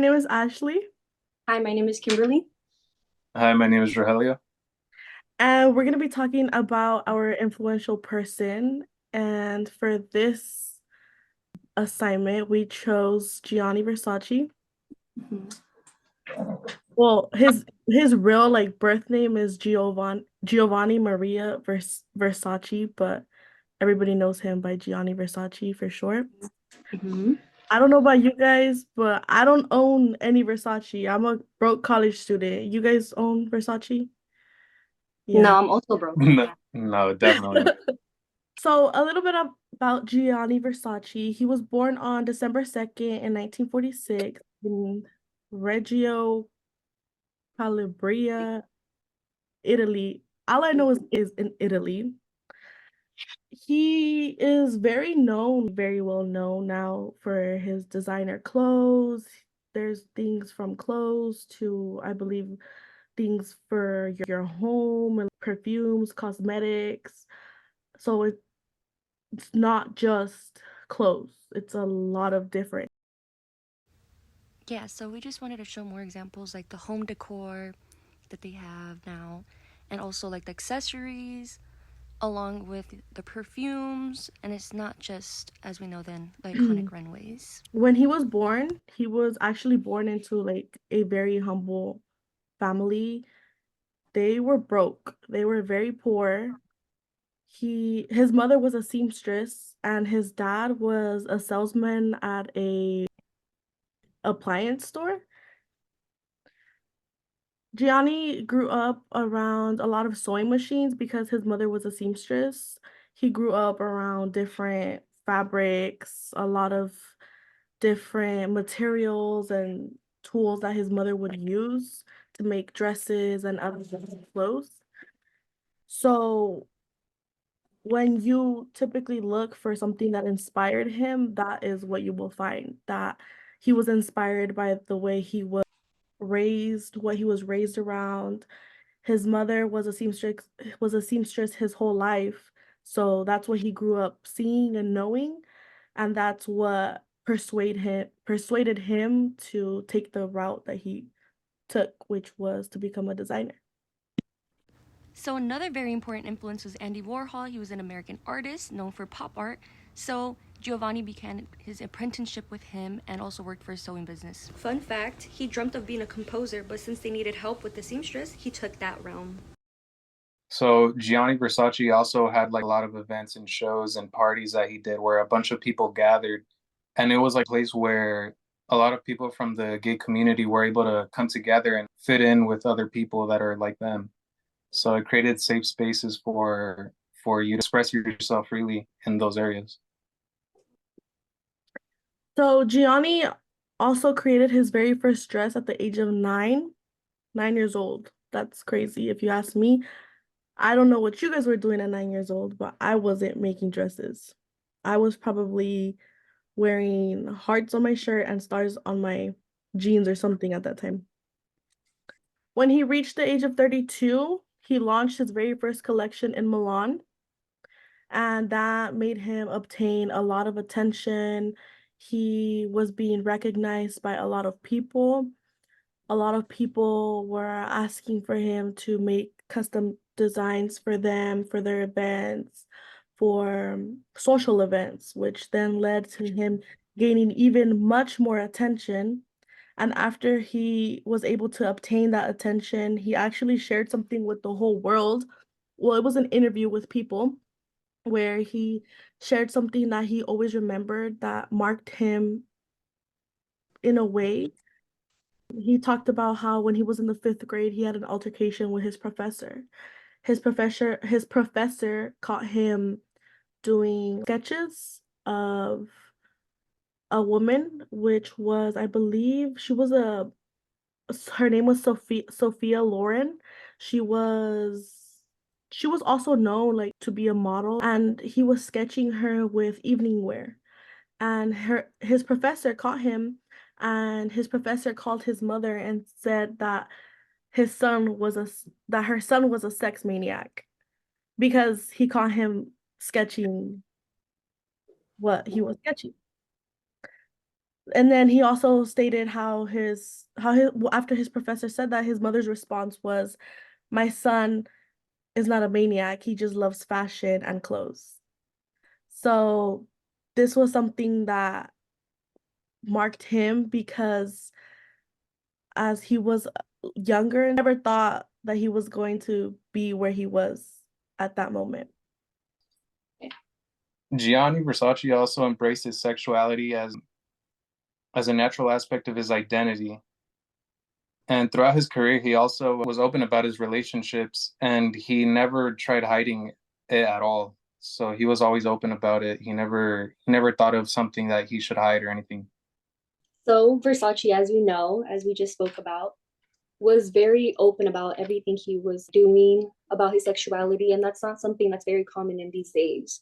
name is Ashley, Hi, my name is Kimberly. Hi, my name is Rogelio. and we're going to be talking about our influential person. And for this assignment, we chose Gianni Versace. Mhm. Well, his real birth name is Giovanni Maria Versace, but everybody knows him by Gianni Versace for short. Mhm. I don't know about you guys, but I don't own any Versace. I'm a broke college student. You guys own Versace? No, Yeah. I'm also broke. No, no, definitely. So, a little bit about Gianni Versace. He was born on December 2nd in 1946 in Reggio Calabria, Italy. All I know is in Italy. He is very known, very well known now for his designer clothes. There's things from clothes to, I believe, things for your home and perfumes, cosmetics. So it's not just clothes. It's a lot of different. Yeah, so we just wanted to show more examples like the home decor that they have now, and also like the accessories, along with the perfumes. And it's not just, as we know then, the iconic runways. When he was actually born into a very humble family. They were broke. They were very poor. His mother was a seamstress and his dad was a salesman at a appliance store. Gianni grew up around a lot of sewing machines because his mother was a seamstress. He grew up around different fabrics, a lot of different materials and tools that his mother would use to make dresses and other clothes. So when you typically look for something that inspired him, that is what you will find. That he was inspired by the way he was raised, what he was raised around. His mother was a seamstress his whole life. So that's what he grew up seeing and knowing, and that's what persuaded him to take the route that he took, which was to become a designer. So another very important influence was Andy Warhol. He was an American artist known for pop art. So Giovanni began his apprenticeship with him and also worked for his sewing business. Fun fact, he dreamt of being a composer, but since they needed help with the seamstress, he took that realm. So Gianni Versace also had like a lot of events and shows and parties that he did where a bunch of people gathered. And it was like a place where a lot of people from the gay community were able to come together and fit in with other people that are like them. So it created safe spaces for you to express yourself freely in those areas. So Gianni also created his very first dress at the age of 9 years old. That's crazy if you ask me. I don't know what you guys were doing at 9 years old, but I wasn't making dresses. I was probably wearing hearts on my shirt and stars on my jeans or something at that time. When he reached the age of 32, he launched his very first collection in Milan, and that made him obtain a lot of attention. He was being recognized by a lot of people. A lot of people were asking for him to make custom designs for them, for their events, for social events, which then led to him gaining even much more attention. And after he was able to obtain that attention, he actually shared something with the whole world. Well, it was an interview with people where he shared something that he always remembered that marked him in a way. He talked about how when he was in the fifth grade, he had an altercation with his professor. His professor caught him doing sketches of a woman, which was, I believe, her name was Sophia Loren. She was she was also known to be a model, and he was sketching her with evening wear. And his professor caught him, and his professor called his mother and said that her son was a sex maniac because he caught him sketching what he was sketching. And then he also stated how his after his professor said that, his mother's response was, "My son is not a maniac. He just loves fashion and clothes." So this was something that marked him because as he was younger, never thought that he was going to be where he was at that moment. Gianni Versace also embraced his sexuality as a natural aspect of his identity. And throughout his career, he also was open about his relationships and he never tried hiding it at all. So he was always open about it. He never thought of something that he should hide or anything. So Versace, as we know, as we just spoke about, was very open about everything he was doing about his sexuality, and that's not something that's very common in these days.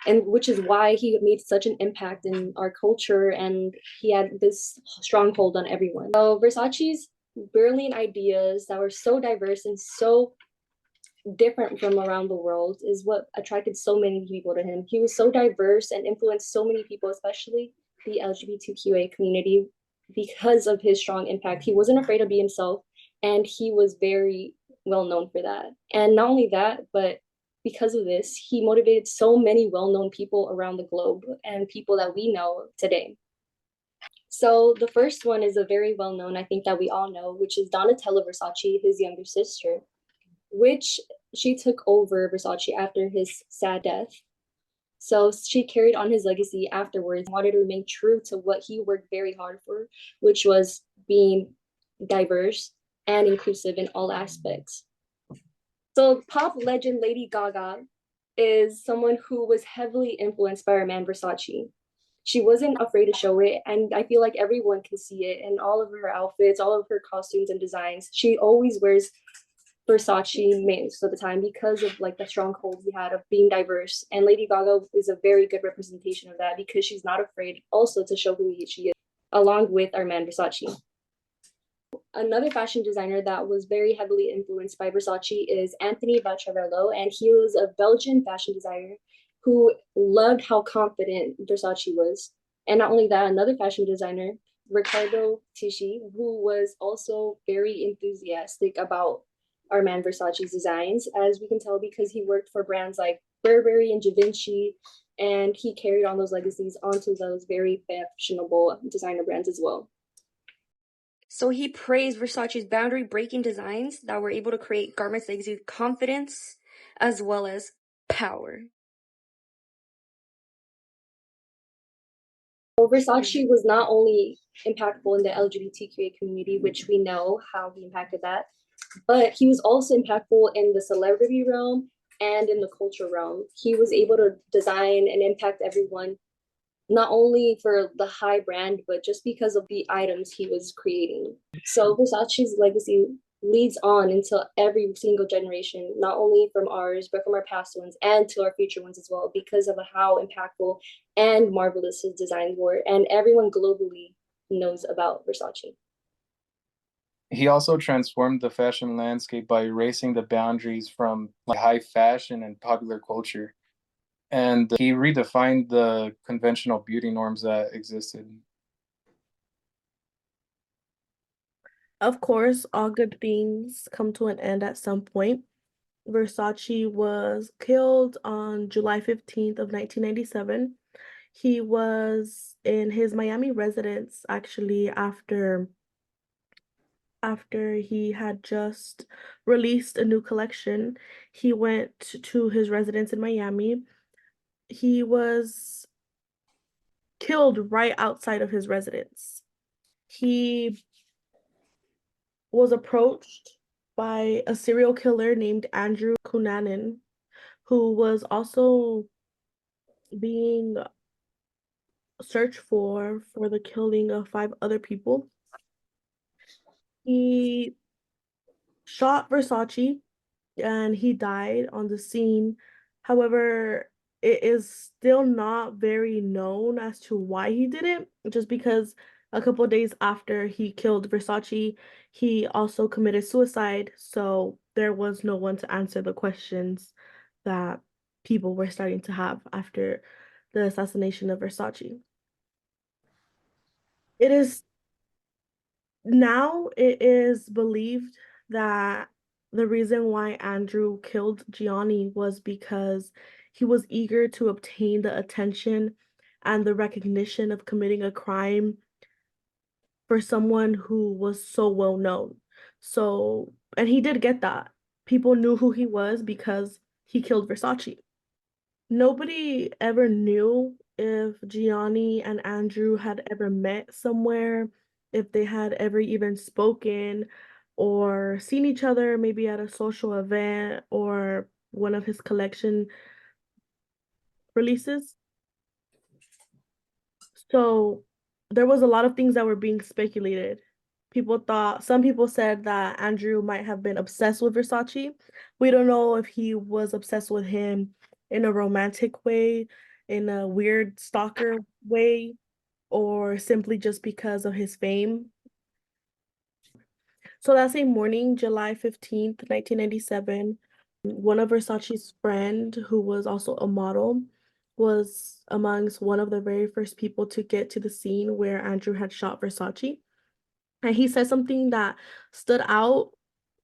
And which is why he made such an impact in our culture, and he had this stronghold on everyone. So Versace's brilliant ideas that were so diverse and so different from around the world is what attracted so many people to him. He was so diverse and influenced so many people, especially the LGBTQA community, because of his strong impact. He wasn't afraid to be himself, and he was very well known for that. And not only that, but because of this, he motivated so many well known people around the globe and people that we know today. So the first one is a very well known, I think that we all know, which is Donatella Versace, his younger sister, which she took over Versace after his sad death. So she carried on his legacy afterwards, wanted to remain true to what he worked very hard for, which was being diverse and inclusive in all aspects. So pop legend Lady Gaga is someone who was heavily influenced by our man Versace. She wasn't afraid to show it, and I feel like everyone can see it in all of her outfits, all of her costumes and designs. She always wears Versace most of the time because of like the stronghold he had of being diverse. And Lady Gaga is a very good representation of that because she's not afraid also to show who she is, along with our man Versace. Another fashion designer that was very heavily influenced by Versace is Anthony Vaccarello, and he was a Belgian fashion designer who loved how confident Versace was. And not only that, another fashion designer, Riccardo Tisci, who was also very enthusiastic about our man Versace's designs, as we can tell because he worked for brands like Burberry and Givenchy, and he carried on those legacies onto those very fashionable designer brands as well. So he praised Versace's boundary-breaking designs that were able to create garments that exude confidence as well as power. Well, Versace was not only impactful in the LGBTQA community, which we know how he impacted that, but he was also impactful in the celebrity realm and in the culture realm. He was able to design and impact everyone, not only for the high brand, but just because of the items he was creating. So Versace's legacy leads on into every single generation, not only from ours, but from our past ones and to our future ones as well, because of how impactful and marvelous his designs were. And everyone globally knows about Versace. He also transformed the fashion landscape by erasing the boundaries from like high fashion and popular culture. And he redefined the conventional beauty norms that existed. Of course, all good things come to an end at some point. Versace was killed on July 15th of 1997. He was in his Miami residence actually after he had just released a new collection. He went to his residence in Miami. He was killed right outside of his residence. He was approached by a serial killer named Andrew Cunanan, who was also being searched for the killing of 5 other people. He shot Versace and he died on the scene. However, it is still not very known as to why he did it, just because a couple of days after he killed Versace, he also committed suicide. So there was no one to answer the questions that people were starting to have after the assassination of Versace. It is now it is believed that the reason why Andrew killed Gianni was because he was eager to obtain the attention and the recognition of committing a crime for someone who was so well known. So, and he did get that. People knew who he was because he killed Versace. Nobody ever knew if Gianni and Andrew had ever met somewhere, if they had ever even spoken or seen each other, maybe at a social event or one of his collection releases. So there was a lot of things that were being speculated. Some people said that Andrew might have been obsessed with Versace. We don't know if he was obsessed with him in a romantic way, in a weird stalker way, or simply just because of his fame. So that same morning, July 15th, 1997, one of Versace's friend, who was also a model, was amongst one of the very first people to get to the scene where Andrew had shot Versace. And he said something that stood out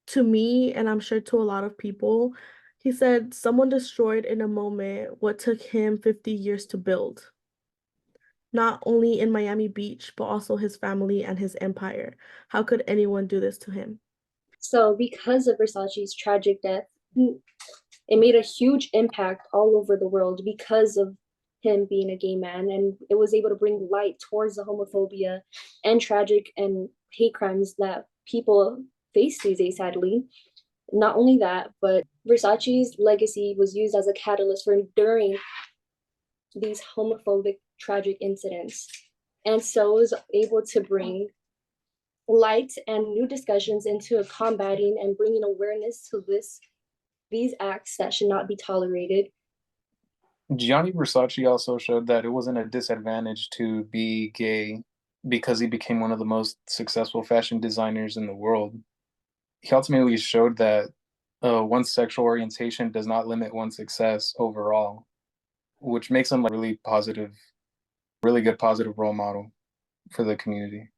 to me, and I'm sure to a lot of people. He said, "Someone destroyed in a moment what took him 50 years to build, not only in Miami Beach, but also his family and his empire. How could anyone do this to him?" So, because of Versace's tragic death, it made a huge impact all over the world because of him being a gay man, and it was able to bring light towards the homophobia and tragic and hate crimes that people face these days, sadly. Not only that, but Versace's legacy was used as a catalyst for enduring these homophobic tragic incidents, and so was able to bring light and new discussions into combating and bringing awareness to these acts that should not be tolerated. Gianni Versace also showed that it wasn't a disadvantage to be gay because he became one of the most successful fashion designers in the world. He ultimately showed that one's sexual orientation does not limit one's success overall, which makes him a really positive, really good positive role model for the community.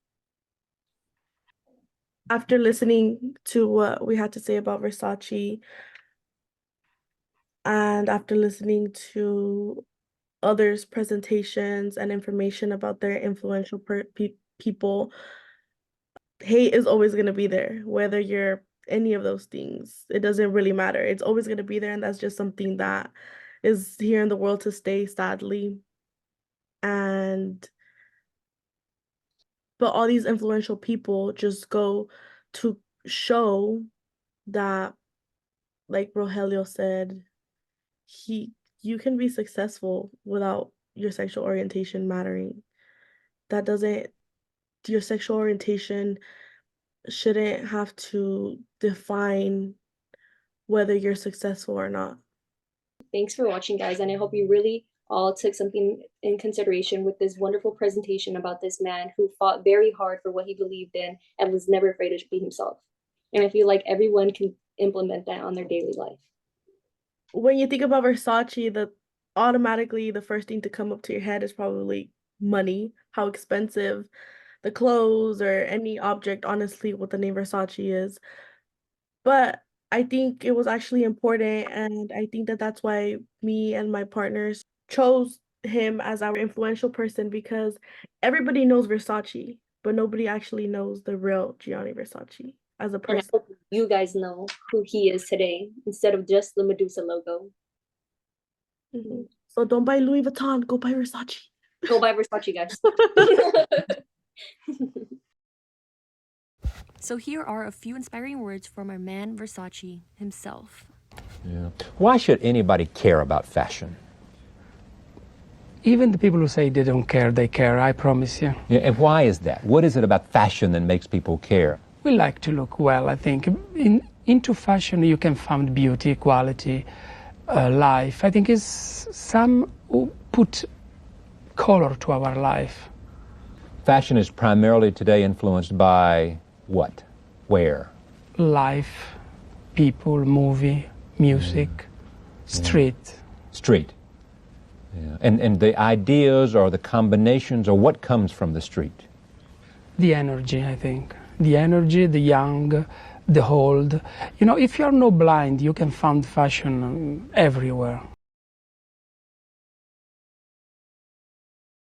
After listening to what we had to say about Versace, and after listening to others' presentations and information about their influential people, hate is always going to be there, whether you're any of those things. It doesn't really matter. It's always going to be there, and that's just something that is here in the world to stay, sadly. And but all these influential people just go to show that, like Rogelio said, you can be successful without your sexual orientation mattering. That doesn't Your sexual orientation shouldn't have to define whether you're successful or not. Thanks for watching, guys, and I hope you really all took something in consideration with this wonderful presentation about this man who fought very hard for what he believed in and was never afraid to be himself. And I feel like everyone can implement that on their daily life. When you think about Versace, automatically the first thing to come up to your head is probably money, how expensive the clothes or any object, honestly, with the name Versace is. But I think it was actually important, and I think that that's why me and my partners chose him as our influential person, because everybody knows Versace, but nobody actually knows the real Gianni Versace as a And I person. hope you guys know who he is today instead of just the Medusa logo. So don't buy Louis Vuitton, go buy Versace. Go buy Versace, guys. So here are a few inspiring words from our man Versace himself. Yeah. Why should anybody care about fashion? Even the people who say they don't care, they care, I promise you. Yeah, and why is that? What is it about fashion that makes people care? We like to look well, I think. Into fashion you can find beauty, quality, life. I think it's some who put color to our life. Fashion is primarily today influenced by what? Where? Life, people, movie, music, street. Street. Yeah. And the ideas or the combinations or what comes from the street? The energy, I think. The energy, the young, the old. You know, if you're not blind, you can find fashion everywhere.